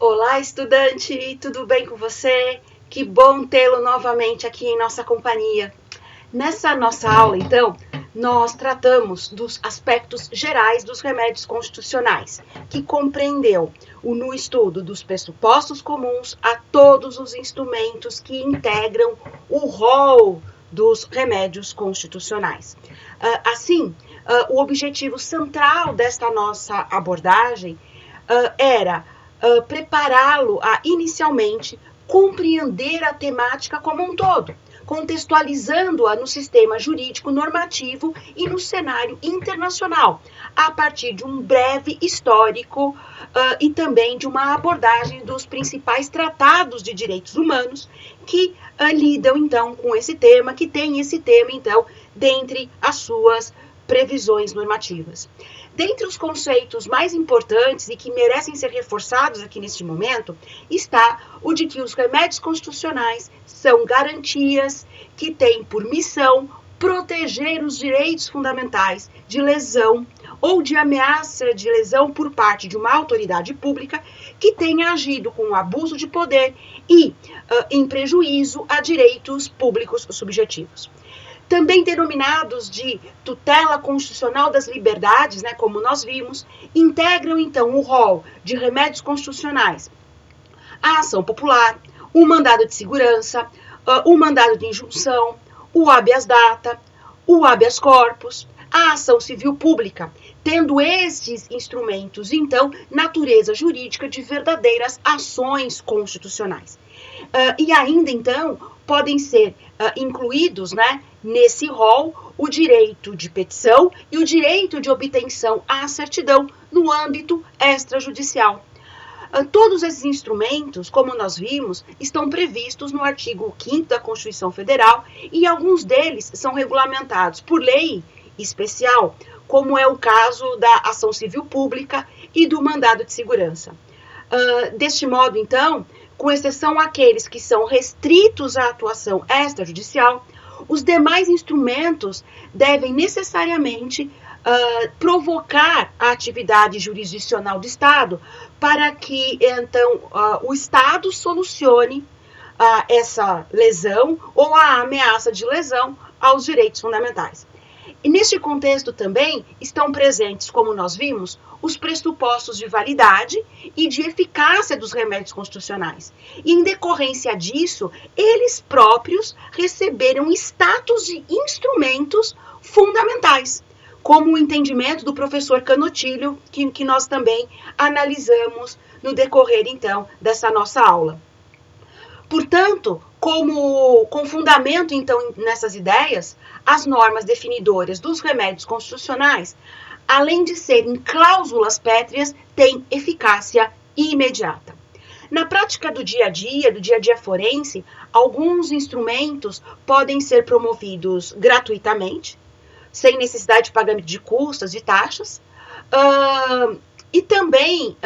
Olá, estudante, tudo bem com você? Que bom tê-lo novamente aqui em nossa companhia. Nessa nossa aula, então, nós tratamos dos aspectos gerais dos remédios constitucionais, que compreendeu no estudo dos pressupostos comuns a todos os instrumentos que integram o rol dos remédios constitucionais. Assim, o objetivo central desta nossa abordagem era prepará-lo a, inicialmente, compreender a temática como um todo, contextualizando-a no sistema jurídico normativo e no cenário internacional, a partir de um breve histórico e também de uma abordagem dos principais tratados de direitos humanos que lidam, então, com esse tema, que tem esse tema, então, dentre as suas previsões normativas. Dentre os conceitos mais importantes e que merecem ser reforçados aqui neste momento, está o de que os remédios constitucionais são garantias que têm por missão proteger os direitos fundamentais de lesão ou de ameaça de lesão por parte de uma autoridade pública que tenha agido com abuso de poder e em prejuízo a direitos públicos subjetivos. Também denominados de tutela constitucional das liberdades, né, como nós vimos, integram então o rol de remédios constitucionais, a ação popular, o mandado de segurança, o mandado de injunção, o habeas data, o habeas corpus, a ação civil pública, tendo estes instrumentos, então, natureza jurídica de verdadeiras ações constitucionais. E ainda, então, podem ser incluídos, né, nesse rol, o direito de petição e o direito de obtenção à certidão no âmbito extrajudicial. Todos esses instrumentos, como nós vimos, estão previstos no artigo 5º da Constituição Federal e alguns deles são regulamentados por lei especial, como é o caso da ação civil pública e do mandado de segurança. Deste modo, então, com exceção àqueles que são restritos à atuação extrajudicial, os demais instrumentos devem necessariamente provocar a atividade jurisdicional do Estado para que, então, o Estado solucione essa lesão ou a ameaça de lesão aos direitos fundamentais. E neste contexto também estão presentes, como nós vimos, os pressupostos de validade e de eficácia dos remédios constitucionais. E em decorrência disso, eles próprios receberam status de instrumentos fundamentais, como o entendimento do professor Canotilho, que nós também analisamos no decorrer, então, dessa nossa aula. Portanto, com fundamento, então, nessas ideias, as normas definidoras dos remédios constitucionais, além de serem cláusulas pétreas, têm eficácia imediata. Na prática do dia a dia forense, alguns instrumentos podem ser promovidos gratuitamente, sem necessidade de pagamento de custas e taxas, e também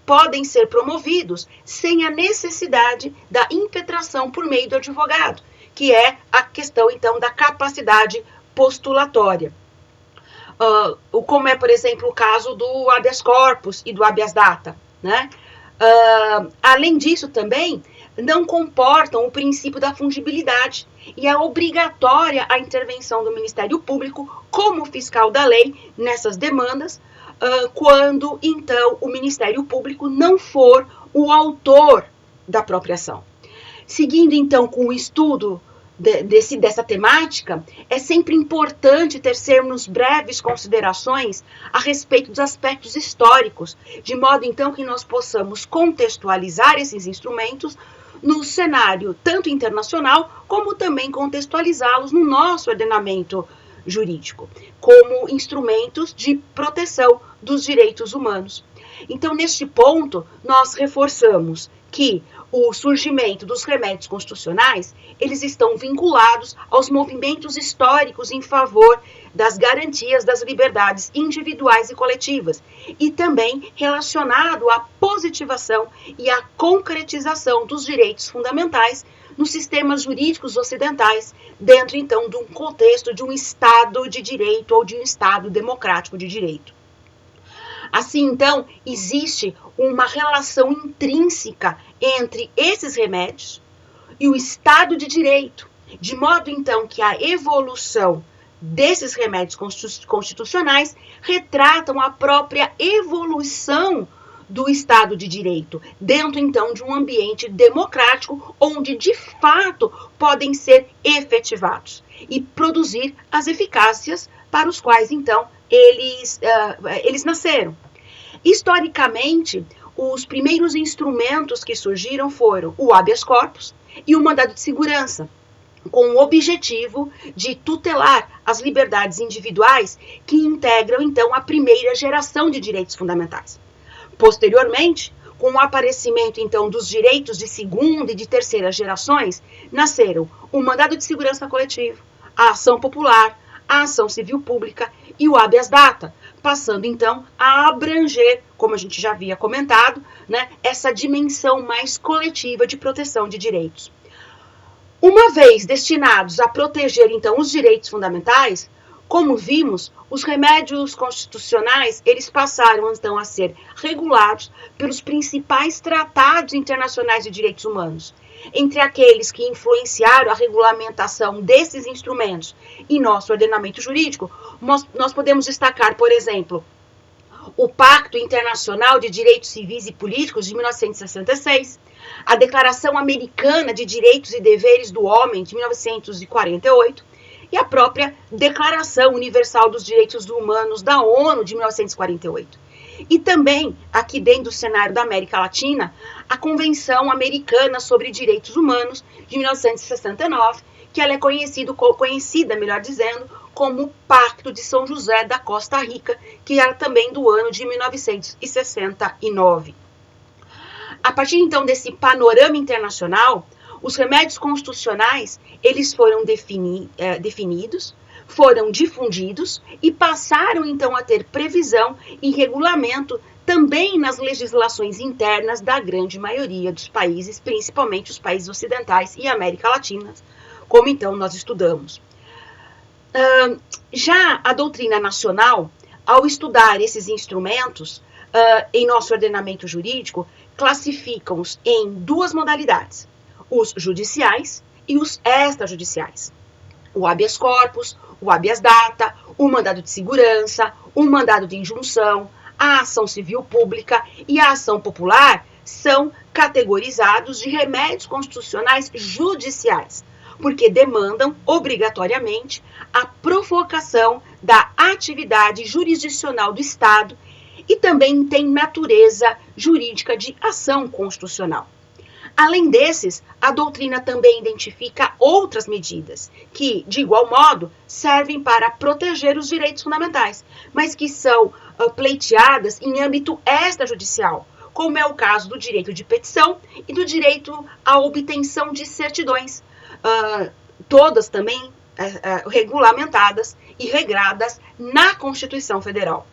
podem ser promovidos sem a necessidade da impetração por meio do advogado, que é a questão, então, da capacidade postulatória. Como é, por exemplo, o caso do habeas corpus e do habeas data, né? Além disso, também, não comportam o princípio da fungibilidade e é obrigatória a intervenção do Ministério Público como fiscal da lei nessas demandas, quando, então, o Ministério Público não for o autor da própria ação. Seguindo, então, com o estudo dessa temática, é sempre importante tecermos breves considerações a respeito dos aspectos históricos, de modo, então, que nós possamos contextualizar esses instrumentos no cenário tanto internacional, como também contextualizá-los no nosso ordenamento jurídico, como instrumentos de proteção dos direitos humanos. Então, neste ponto, nós reforçamos que o surgimento dos remédios constitucionais, eles estão vinculados aos movimentos históricos em favor das garantias das liberdades individuais e coletivas, e também relacionado à positivação e à concretização dos direitos fundamentais nos sistemas jurídicos ocidentais, dentro, então, de um contexto de um Estado de direito ou de um Estado democrático de direito. Assim, então, existe uma relação intrínseca entre esses remédios e o Estado de Direito, de modo, então, que a evolução desses remédios constitucionais retratam a própria evolução do Estado de Direito, dentro, então, de um ambiente democrático, onde, de fato, podem ser efetivados e produzir as eficácias para os quais, então, eles nasceram. Historicamente, os primeiros instrumentos que surgiram foram o habeas corpus e o mandado de segurança, com o objetivo de tutelar as liberdades individuais que integram, então, a primeira geração de direitos fundamentais. Posteriormente, com o aparecimento, então, dos direitos de segunda e de terceira gerações, nasceram o mandado de segurança coletivo, a ação popular, a ação civil pública e o habeas data, passando, então, a abranger, como a gente já havia comentado, né, essa dimensão mais coletiva de proteção de direitos. Uma vez destinados a proteger, então, os direitos fundamentais, como vimos, os remédios constitucionais, eles passaram, então, a ser regulados pelos principais tratados internacionais de direitos humanos. Entre aqueles que influenciaram a regulamentação desses instrumentos em nosso ordenamento jurídico, nós podemos destacar, por exemplo, o Pacto Internacional de Direitos Civis e Políticos de 1966, a Declaração Americana de Direitos e Deveres do Homem de 1948 e a própria Declaração Universal dos Direitos Humanos da ONU de 1948. E também, aqui dentro do cenário da América Latina, a Convenção Americana sobre Direitos Humanos de 1969, que ela é conhecida, melhor dizendo, como o Pacto de São José da Costa Rica, que era também do ano de 1969. A partir, então, desse panorama internacional, os remédios constitucionais, eles foram definidos, foram difundidos e passaram, então, a ter previsão e regulamento também nas legislações internas da grande maioria dos países, principalmente os países ocidentais e América Latina, como, então, nós estudamos. Já a doutrina nacional, ao estudar esses instrumentos em nosso ordenamento jurídico, classificam-os em duas modalidades, os judiciais e os extrajudiciais. O habeas corpus, o habeas data, o mandado de segurança, o mandado de injunção, a ação civil pública e a ação popular são categorizados de remédios constitucionais judiciais, porque demandam obrigatoriamente a provocação da atividade jurisdicional do Estado e também tem natureza jurídica de ação constitucional. Além desses, a doutrina também identifica outras medidas que, de igual modo, servem para proteger os direitos fundamentais, mas que são pleiteadas em âmbito extrajudicial, como é o caso do direito de petição e do direito à obtenção de certidões, todas também regulamentadas e regradas na Constituição Federal.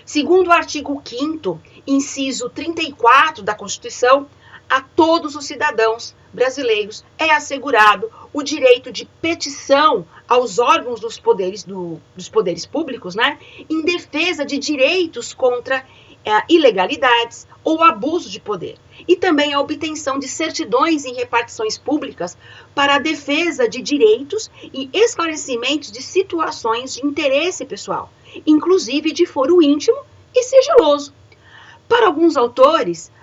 Segundo o artigo 5º, inciso 34 da Constituição, a todos os cidadãos brasileiros é assegurado o direito de petição aos órgãos dos poderes públicos, né, em defesa de direitos contra ilegalidades ou abuso de poder, e também a obtenção de certidões em repartições públicas para a defesa de direitos e esclarecimentos de situações de interesse pessoal, inclusive de foro íntimo e sigiloso. Para alguns autores,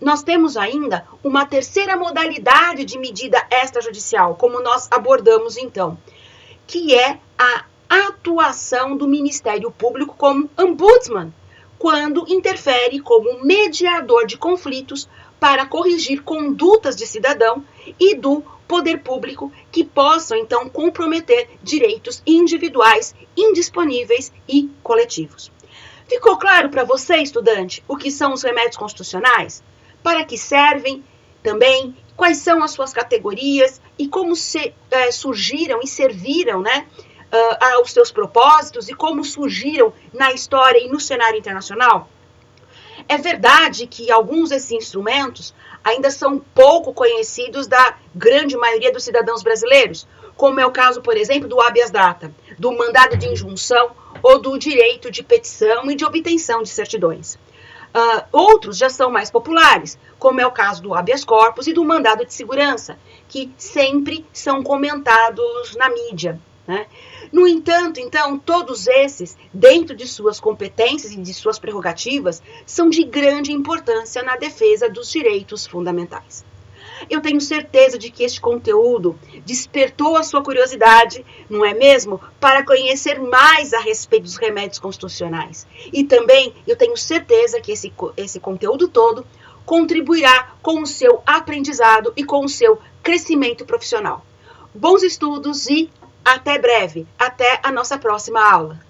nós temos ainda uma terceira modalidade de medida extrajudicial, como nós abordamos então, que é a atuação do Ministério Público como ombudsman, quando interfere como mediador de conflitos para corrigir condutas de cidadão e do poder público que possam, então, comprometer direitos individuais, indisponíveis e coletivos. Ficou claro para você, estudante, o que são os remédios constitucionais? Para que servem também? Quais são as suas categorias e como surgiram e serviram, né, aos seus propósitos e como surgiram na história e no cenário internacional? É verdade que alguns desses instrumentos ainda são pouco conhecidos da grande maioria dos cidadãos brasileiros, como é o caso, por exemplo, do habeas data, do mandado de injunção ou do direito de petição e de obtenção de certidões. Outros já são mais populares, como é o caso do habeas corpus e do mandado de segurança, que sempre são comentados na mídia, né? No entanto, então, todos esses, dentro de suas competências e de suas prerrogativas, são de grande importância na defesa dos direitos fundamentais. Eu tenho certeza de que este conteúdo despertou a sua curiosidade, não é mesmo? Para conhecer mais a respeito dos remédios constitucionais. E também eu tenho certeza que esse conteúdo todo contribuirá com o seu aprendizado e com o seu crescimento profissional. Bons estudos e até breve, até a nossa próxima aula.